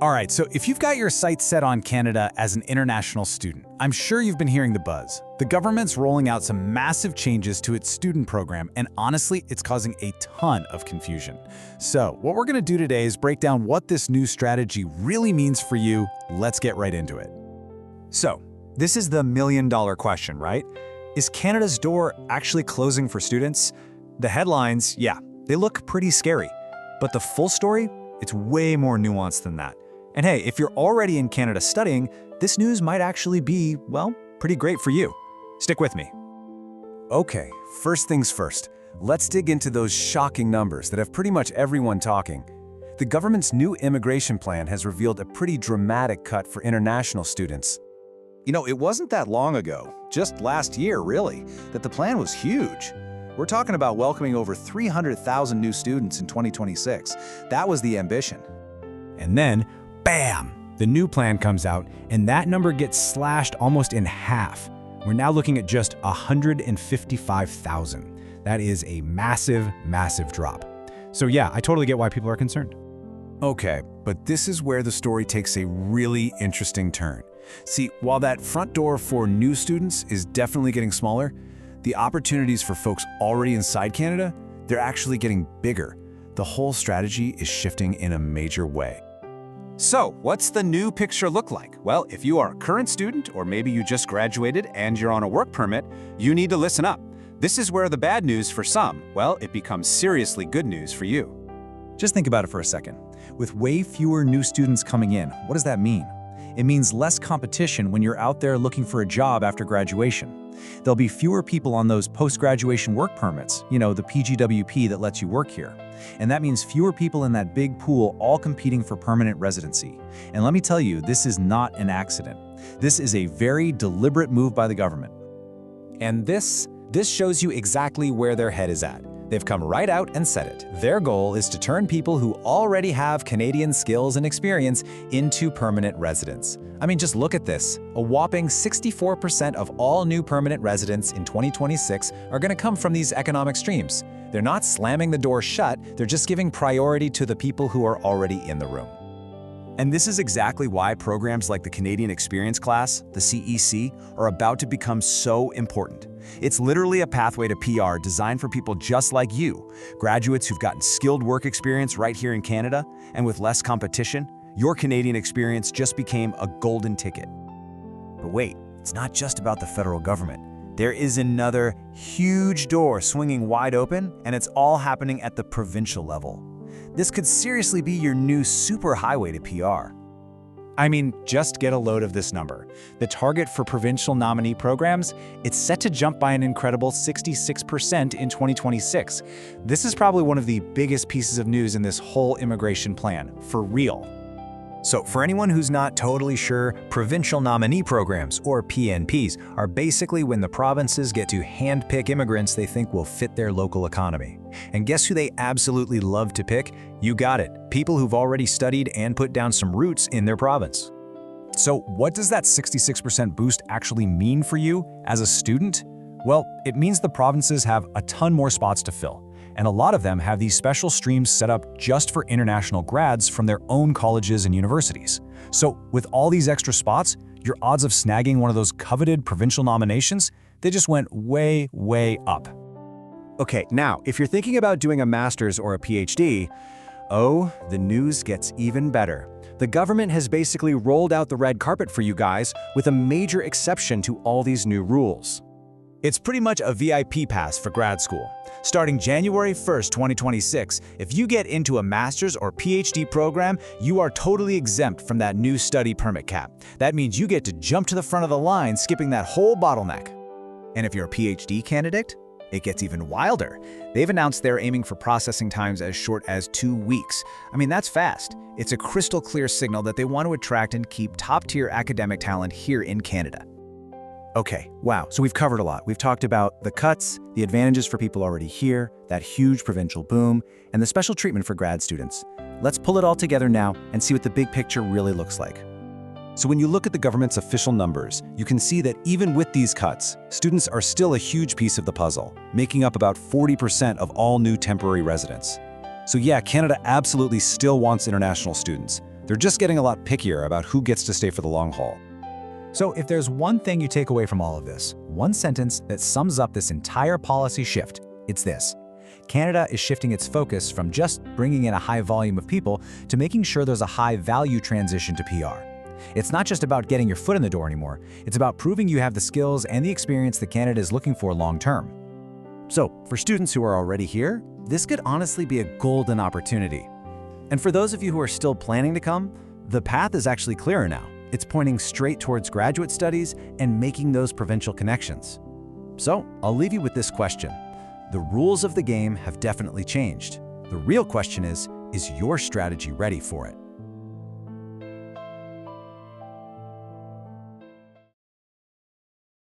All right, so if you've got your sights set on Canada as an international student, I'm sure you've been hearing the buzz. The government's rolling out some massive changes to its student program, and honestly, it's causing a ton of confusion. So, what we're going to do today is break down what this new strategy really means for you. Let's get right into it. So, this is the million-dollar question, right? Is Canada's door actually closing for students? The headlines, yeah, they look pretty scary. But the full story? It's way more nuanced than that. And hey, if you're already in Canada studying, this news might actually be, well, pretty great for you. Stick with me. Okay, first things first. Let's dig into those shocking numbers that have pretty much everyone talking. The government's new immigration plan has revealed a pretty dramatic cut for international students. You know, it wasn't that long ago, just last year really, that the plan was huge. We're talking about welcoming over 300,000 new students in 2026. That was the ambition. And then, bam! The new plan comes out, and that number gets slashed almost in half. We're now looking at just 155,000. That is a massive, massive drop. So yeah, I totally get why people are concerned. Okay, but this is where the story takes a really interesting turn. See, while that front door for new students is definitely getting smaller, the opportunities for folks already inside Canada, they're actually getting bigger. The whole strategy is shifting in a major way. So, what's the new picture look like? Well, if you are a current student, or maybe you just graduated and you're on a work permit, you need to listen up. This is where the bad news for some, well, it becomes seriously good news for you. Just think about it for a second. With way fewer new students coming in, what does that mean? It means less competition when you're out there looking for a job after graduation. There'll be fewer people on those post-graduation work permits, the PGWP that lets you work here. And that means fewer people in that big pool all competing for permanent residency. And let me tell you, this is not an accident. This is a very deliberate move by the government. And this shows you exactly where their head is at. They've come right out and said it. Their goal is to turn people who already have Canadian skills and experience into permanent residents. I mean, just look at this. A whopping 64% of all new permanent residents in 2026 are going to come from these economic streams. They're not slamming the door shut, they're just giving priority to the people who are already in the room. And this is exactly why programs like the Canadian Experience Class, the CEC, are about to become so important. It's literally a pathway to PR designed for people just like you, graduates who've gotten skilled work experience right here in Canada, and with less competition, your Canadian experience just became a golden ticket. But wait, it's not just about the federal government. There is another huge door swinging wide open, and it's all happening at the provincial level. This could seriously be your new superhighway to PR. I mean, just get a load of this number. The target for provincial nominee programs, it's set to jump by an incredible 66% in 2026. This is probably one of the biggest pieces of news in this whole immigration plan, for real. So for anyone who's not totally sure, provincial nominee programs, or PNPs, are basically when the provinces get to handpick immigrants they think will fit their local economy. And guess who they absolutely love to pick? You got it, people who've already studied and put down some roots in their province. So what does that 66% boost actually mean for you as a student? Well, it means the provinces have a ton more spots to fill. And a lot of them have these special streams set up just for international grads from their own colleges and universities. So with all these extra spots, your odds of snagging one of those coveted provincial nominations, they just went way, way up. Okay, now, if you're thinking about doing a master's or a PhD, oh, the news gets even better. The government has basically rolled out the red carpet for you guys with a major exception to all these new rules. It's pretty much a VIP pass for grad school. Starting January 1st, 2026, if you get into a master's or PhD program, you are totally exempt from that new study permit cap. That means you get to jump to the front of the line, skipping that whole bottleneck. And if you're a PhD candidate, it gets even wilder. They've announced they're aiming for processing times as short as 2 weeks. I mean, that's fast. It's a crystal clear signal that they want to attract and keep top-tier academic talent here in Canada. Okay, wow, so we've covered a lot. We've talked about the cuts, the advantages for people already here, that huge provincial boom, and the special treatment for grad students. Let's pull it all together now and see what the big picture really looks like. So when you look at the government's official numbers, you can see that even with these cuts, students are still a huge piece of the puzzle, making up about 40% of all new temporary residents. So yeah, Canada absolutely still wants international students, They're just getting a lot pickier about who gets to stay for the long haul. So if there's one thing you take away from all of this, one sentence that sums up this entire policy shift, it's this. Canada is shifting its focus from just bringing in a high volume of people to making sure there's a high-value transition to PR. It's not just about getting your foot in the door anymore, it's about proving you have the skills and the experience that Canada is looking for long-term. So, for students who are already here, this could honestly be a golden opportunity. And for those of you who are still planning to come, the path is actually clearer now. It's pointing straight towards graduate studies and making those provincial connections. So, I'll leave you with this question. The rules of the game have definitely changed. The real question is your strategy ready for it?